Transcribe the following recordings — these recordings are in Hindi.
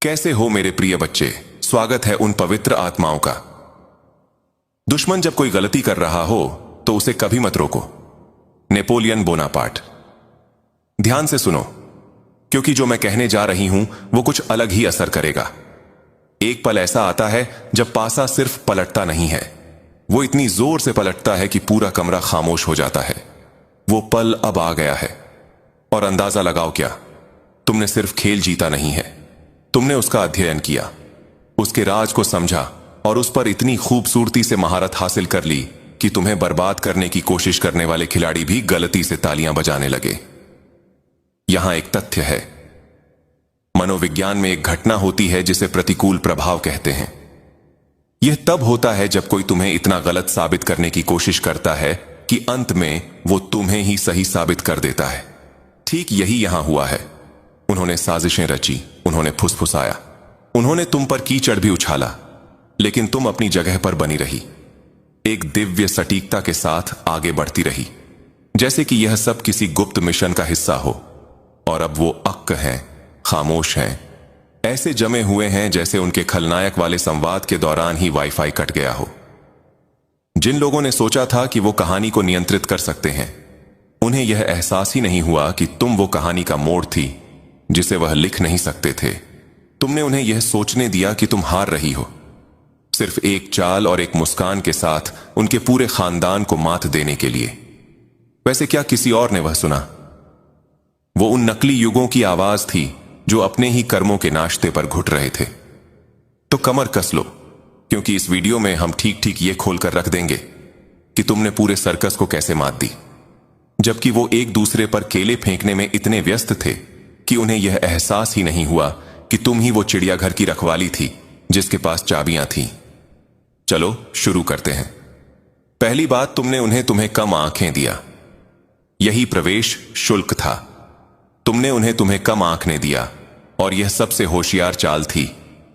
कैसे हो मेरे प्रिय बच्चे। स्वागत है उन पवित्र आत्माओं का। दुश्मन जब कोई गलती कर रहा हो तो उसे कभी मत रोको। Napoleon Bonaparte. ध्यान से सुनो, क्योंकि जो मैं कहने जा रही हूं वो कुछ अलग ही असर करेगा। एक पल ऐसा आता है जब पासा सिर्फ पलटता नहीं है, वो इतनी जोर से पलटता है कि पूरा कमरा खामोश हो जाता है। वो पल अब आ गया है और अंदाजा लगाओ क्या, तुमने सिर्फ खेल जीता नहीं है, तुमने उसका अध्ययन किया, उसके राज को समझा और उस पर इतनी खूबसूरती से महारत हासिल कर ली कि तुम्हें बर्बाद करने की कोशिश करने वाले खिलाड़ी भी गलती से तालियां बजाने लगे। यहां एक तथ्य है, मनोविज्ञान में एक घटना होती है जिसे प्रतिकूल प्रभाव कहते हैं। यह तब होता है जब कोई तुम्हें इतना गलत साबित करने की कोशिश करता है कि अंत में वो तुम्हें ही सही साबित कर देता है। ठीक यही यहां हुआ है। उन्होंने साजिशें रची, उन्होंने फुसफुसाया, उन्होंने तुम पर कीचड़ भी उछाला, लेकिन तुम अपनी जगह पर बनी रही, एक दिव्य सटीकता के साथ आगे बढ़ती रही, जैसे कि यह सब किसी गुप्त मिशन का हिस्सा हो। और अब वो अक्क हैं, खामोश हैं, ऐसे जमे हुए हैं जैसे उनके खलनायक वाले संवाद के दौरान ही वाईफाई कट गया हो। जिन लोगों ने सोचा था कि वो कहानी को नियंत्रित कर सकते हैं, उन्हें यह एहसास ही नहीं हुआ कि तुम वो कहानी का मोड़ थी जिसे वह लिख नहीं सकते थे। तुमने उन्हें यह सोचने दिया कि तुम हार रही हो, सिर्फ एक चाल और एक मुस्कान के साथ उनके पूरे खानदान को मात देने के लिए। वैसे क्या किसी और ने वह सुना? वो उन नकली युगों की आवाज थी जो अपने ही कर्मों के नाश्ते पर घुट रहे थे। तो कमर कस लो, क्योंकि इस वीडियो में हम ठीक ठीक ये खोलकर रख देंगे कि तुमने पूरे सर्कस को कैसे मात दी, जबकि वो एक दूसरे पर केले फेंकने में इतने व्यस्त थे कि उन्हें यह एहसास ही नहीं हुआ कि तुम ही वो चिड़ियाघर की रखवाली थी जिसके पास चाबियां थीं। चलो शुरू करते हैं। पहली बात, तुमने उन्हें तुम्हें कम आंखें दिया। यही प्रवेश शुल्क था। तुमने उन्हें तुम्हें कम आंकने दिया, और यह सबसे होशियार चाल थी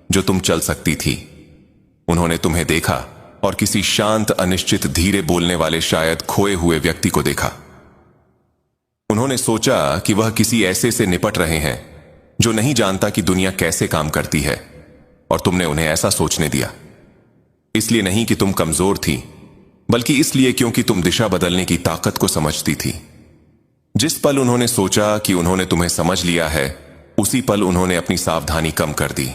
जो तुम चल सकती थी। उन्होंने तुम्हें देखा और किसी शांत, अनिश्चित, धीरे बोलने वाले, शायद खोए हुए व्यक्ति को देखा। उन्होंने सोचा कि वह किसी ऐसे से निपट रहे हैं जो नहीं जानता कि दुनिया कैसे काम करती है, और तुमने उन्हें ऐसा सोचने दिया। इसलिए नहीं कि तुम कमजोर थी, बल्कि इसलिए क्योंकि तुम दिशा बदलने की ताकत को समझती थी। जिस पल उन्होंने सोचा कि उन्होंने तुम्हें समझ लिया है, उसी पल उन्होंने अपनी सावधानी कम कर दी।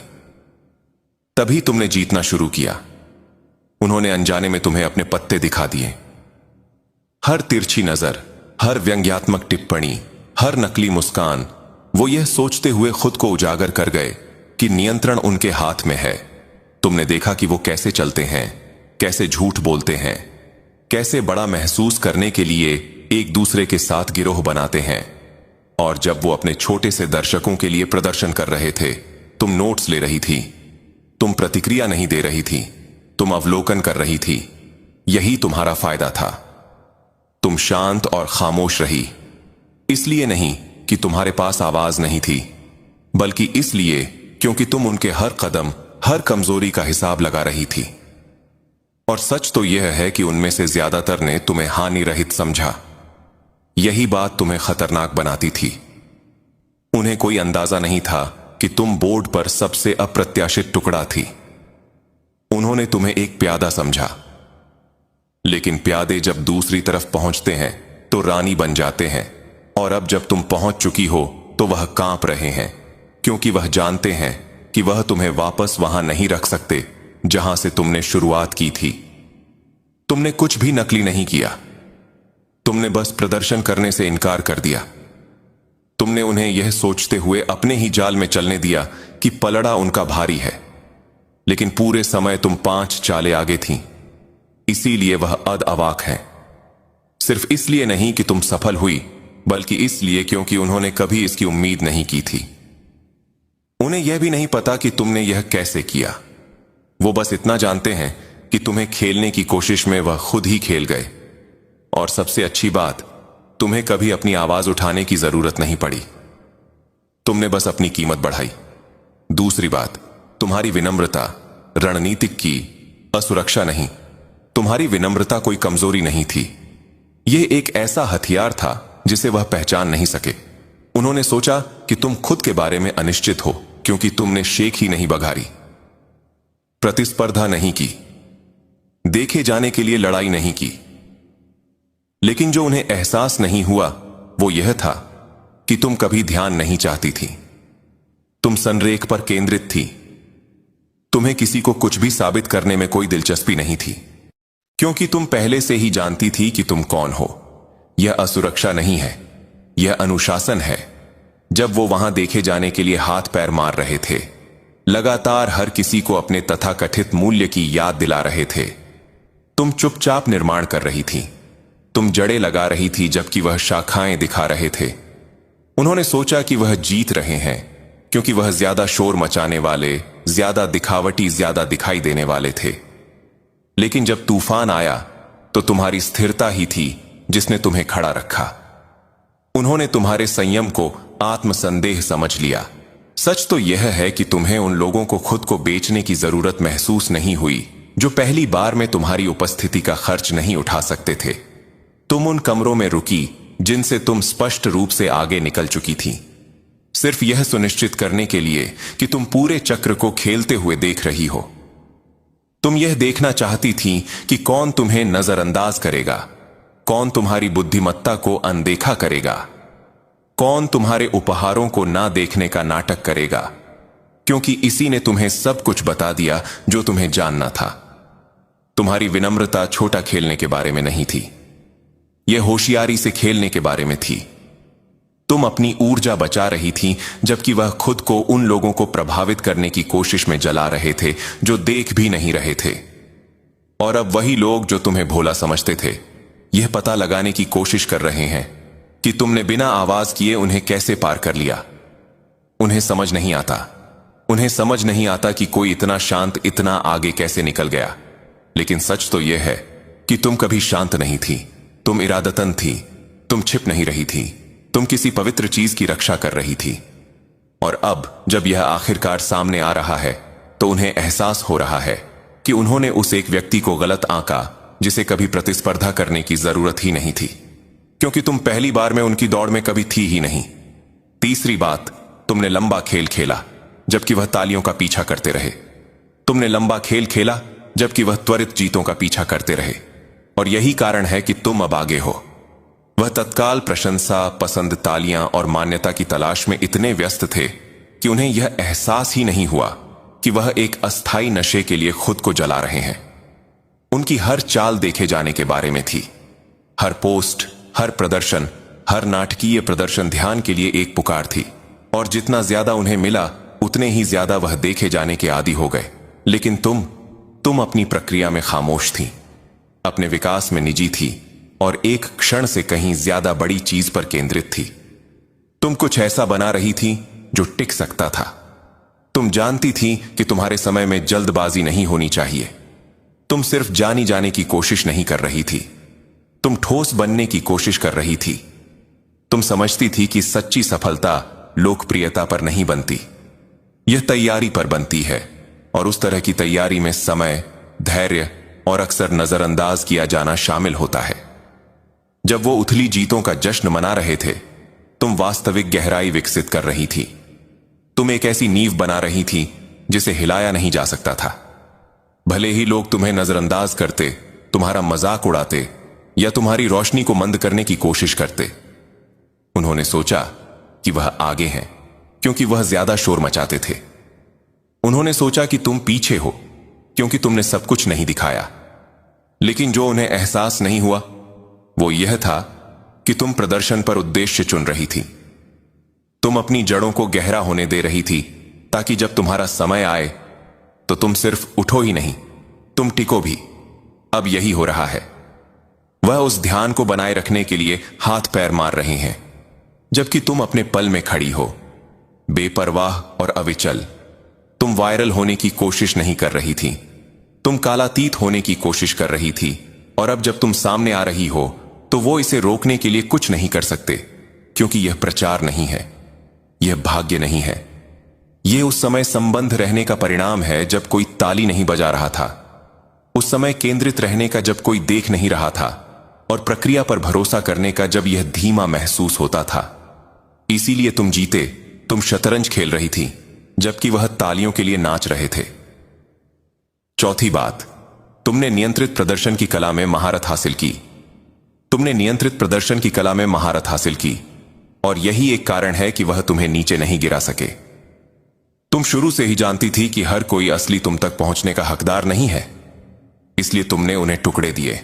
तभी तुमने जीतना शुरू किया। उन्होंने अनजाने में तुम्हें अपने पत्ते दिखा दिए। हर तिरछी नजर, हर व्यंग्यात्मक टिप्पणी, हर नकली मुस्कान, वो यह सोचते हुए खुद को उजागर कर गए कि नियंत्रण उनके हाथ में है। तुमने देखा कि वो कैसे चलते हैं, कैसे झूठ बोलते हैं, कैसे बड़ा महसूस करने के लिए एक दूसरे के साथ गिरोह बनाते हैं। और जब वो अपने छोटे से दर्शकों के लिए प्रदर्शन कर रहे थे, तुम नोट्स ले रही थी, तुम प्रतिक्रिया नहीं दे रही थी, तुम अवलोकन कर रही थी। यही तुम्हारा फायदा था। तुम शांत और खामोश रही, इसलिए नहीं कि तुम्हारे पास आवाज नहीं थी, बल्कि इसलिए क्योंकि तुम उनके हर कदम, हर कमजोरी का हिसाब लगा रही थी। और सच तो यह है कि उनमें से ज्यादातर ने तुम्हें हानि रहित समझा। यही बात तुम्हें खतरनाक बनाती थी। उन्हें कोई अंदाजा नहीं था कि तुम बोर्ड पर सबसे अप्रत्याशित टुकड़ा थी। उन्होंने तुम्हें एक प्यादा समझा, लेकिन प्यादे जब दूसरी तरफ पहुंचते हैं तो रानी बन जाते हैं। और अब जब तुम पहुंच चुकी हो तो वह कांप रहे हैं, क्योंकि वह जानते हैं कि वह तुम्हें वापस वहां नहीं रख सकते जहां से तुमने शुरुआत की थी। तुमने कुछ भी नकली नहीं किया, तुमने बस प्रदर्शन करने से इनकार कर दिया। तुमने उन्हें यह सोचते हुए अपने ही जाल में चलने दिया कि पलड़ा उनका भारी है, लेकिन पूरे समय तुम 5 चालें आगे थीं। इसीलिए वह अद अवाक है। सिर्फ इसलिए नहीं कि तुम सफल हुई, बल्कि इसलिए क्योंकि उन्होंने कभी इसकी उम्मीद नहीं की थी। उन्हें यह भी नहीं पता कि तुमने यह कैसे किया। वो बस इतना जानते हैं कि तुम्हें खेलने की कोशिश में वह खुद ही खेल गए। और सबसे अच्छी बात, तुम्हें कभी अपनी आवाज उठाने की जरूरत नहीं पड़ी। तुमने बस अपनी कीमत बढ़ाई। दूसरी बात, तुम्हारी विनम्रता रणनीतिक की असुरक्षा नहीं। तुम्हारी विनम्रता कोई कमजोरी नहीं थी, यह एक ऐसा हथियार था जिसे वह पहचान नहीं सके। उन्होंने सोचा कि तुम खुद के बारे में अनिश्चित हो, क्योंकि तुमने शेख ही नहीं बघारी, प्रतिस्पर्धा नहीं की, देखे जाने के लिए लड़ाई नहीं की। लेकिन जो उन्हें एहसास नहीं हुआ वो यह था कि तुम कभी ध्यान नहीं चाहती थी। तुम संरेख पर केंद्रित थी। तुम्हें किसी को कुछ भी साबित करने में कोई दिलचस्पी नहीं थी, क्योंकि तुम पहले से ही जानती थी कि तुम कौन हो। यह असुरक्षा नहीं है, यह अनुशासन है। जब वो वहां देखे जाने के लिए हाथ पैर मार रहे थे, लगातार हर किसी को अपने तथाकथित मूल्य की याद दिला रहे थे, तुम चुपचाप निर्माण कर रही थी। तुम जड़ें लगा रही थी जबकि वह शाखाएं दिखा रहे थे। उन्होंने सोचा कि वह जीत रहे हैं क्योंकि वह ज्यादा शोर मचाने वाले, ज्यादा दिखावटी, ज्यादा दिखाई देने वाले थे। लेकिन जब तूफान आया तो तुम्हारी स्थिरता ही थी जिसने तुम्हें खड़ा रखा। उन्होंने तुम्हारे संयम को आत्मसंदेह समझ लिया। सच तो यह है कि तुम्हें उन लोगों को खुद को बेचने की जरूरत महसूस नहीं हुई जो पहली बार में तुम्हारी उपस्थिति का खर्च नहीं उठा सकते थे। तुम उन कमरों में रुकी जिनसे तुम स्पष्ट रूप से आगे निकल चुकी थी, सिर्फ यह सुनिश्चित करने के लिए कि तुम पूरे चक्र को खेलते हुए देख रही हो। तुम यह देखना चाहती थी कि कौन तुम्हें नजरअंदाज करेगा, कौन तुम्हारी बुद्धिमत्ता को अनदेखा करेगा, कौन तुम्हारे उपहारों को ना देखने का नाटक करेगा, क्योंकि इसी ने तुम्हें सब कुछ बता दिया जो तुम्हें जानना था। तुम्हारी विनम्रता छोटा खेलने के बारे में नहीं थी, यह होशियारी से खेलने के बारे में थी। तुम अपनी ऊर्जा बचा रही थी जबकि वह खुद को उन लोगों को प्रभावित करने की कोशिश में जला रहे थे जो देख भी नहीं रहे थे। और अब वही लोग जो तुम्हें भोला समझते थे यह पता लगाने की कोशिश कर रहे हैं कि तुमने बिना आवाज किए उन्हें कैसे पार कर लिया। उन्हें समझ नहीं आता, उन्हें समझ नहीं आता कि कोई इतना शांत इतना आगे कैसे निकल गया। लेकिन सच तो यह है कि तुम कभी शांत नहीं थी, तुम इरादतन थी, तुम छिप नहीं रही थी, तुम किसी पवित्र चीज की रक्षा कर रही थी। और अब जब यह आखिरकार सामने आ रहा है तो उन्हें एहसास हो रहा है कि उन्होंने उस एक व्यक्ति को गलत आंका जिसे कभी प्रतिस्पर्धा करने की जरूरत ही नहीं थी, क्योंकि तुम पहली बार में उनकी दौड़ में कभी थी ही नहीं। तीसरी बात, तुमने लंबा खेल खेला जबकि वह तालियों का पीछा करते रहे। तुमने लंबा खेल खेला जबकि वह त्वरित जीतों का पीछा करते रहे। और यही कारण है कि तुम अब आगे हो। वह तत्काल प्रशंसा, पसंद, तालियां और मान्यता की तलाश में इतने व्यस्त थे कि उन्हें यह एहसास ही नहीं हुआ कि वह एक अस्थायी नशे के लिए खुद को जला रहे हैं। उनकी हर चाल देखे जाने के बारे में थी। हर पोस्ट, हर प्रदर्शन, हर नाटकीय प्रदर्शन ध्यान के लिए एक पुकार थी। और जितना ज्यादा उन्हें मिला उतने ही ज्यादा वह देखे जाने के आदी हो गए। लेकिन तुम अपनी प्रक्रिया में खामोश थी, अपने विकास में निजी थी और एक क्षण से कहीं ज्यादा बड़ी चीज पर केंद्रित थी। तुम कुछ ऐसा बना रही थी जो टिक सकता था। तुम जानती थी कि तुम्हारे समय में जल्दबाजी नहीं होनी चाहिए। तुम सिर्फ जानी जाने की कोशिश नहीं कर रही थी, तुम ठोस बनने की कोशिश कर रही थी। तुम समझती थी कि सच्ची सफलता लोकप्रियता पर नहीं बनती, यह तैयारी पर बनती है। और उस तरह की तैयारी में समय, धैर्य और अक्सर नजरअंदाज किया जाना शामिल होता है। जब वो उथली जीतों का जश्न मना रहे थे, तुम वास्तविक गहराई विकसित कर रही थी। तुम एक ऐसी नींव बना रही थी जिसे हिलाया नहीं जा सकता था। भले ही लोग तुम्हें नजरअंदाज करते, तुम्हारा मजाक उड़ाते या तुम्हारी रोशनी को मंद करने की कोशिश करते। उन्होंने सोचा कि वह आगे हैं क्योंकि वह ज्यादा शोर मचाते थे। उन्होंने सोचा कि तुम पीछे हो क्योंकि तुमने सब कुछ नहीं दिखाया। लेकिन जो उन्हें एहसास नहीं हुआ वो यह था कि तुम प्रदर्शन पर उद्देश्य चुन रही थी। तुम अपनी जड़ों को गहरा होने दे रही थी ताकि जब तुम्हारा समय आए तो तुम सिर्फ उठो ही नहीं, तुम टिको भी। अब यही हो रहा है। वह उस ध्यान को बनाए रखने के लिए हाथ पैर मार रहे हैं जबकि तुम अपने पल में खड़ी हो, बेपरवाह और अविचल। तुम वायरल होने की कोशिश नहीं कर रही थी, तुम कालातीत होने की कोशिश कर रही थी। और अब जब तुम सामने आ रही हो तो वो इसे रोकने के लिए कुछ नहीं कर सकते, क्योंकि यह प्रचार नहीं है, यह भाग्य नहीं है। यह उस समय संबंध रहने का परिणाम है जब कोई ताली नहीं बजा रहा था, उस समय केंद्रित रहने का जब कोई देख नहीं रहा था, और प्रक्रिया पर भरोसा करने का जब यह धीमा महसूस होता था। इसीलिए तुम जीते, तुम शतरंज खेल रही थी, जबकि वह तालियों के लिए नाच रहे थे। चौथी बात, तुमने नियंत्रित प्रदर्शन की कला में महारत हासिल की। तुमने नियंत्रित प्रदर्शन की कला में महारत हासिल की और यही एक कारण है कि वह तुम्हें नीचे नहीं गिरा सके। तुम शुरू से ही जानती थी कि हर कोई असली तुम तक पहुंचने का हकदार नहीं है, इसलिए तुमने उन्हें टुकड़े दिए।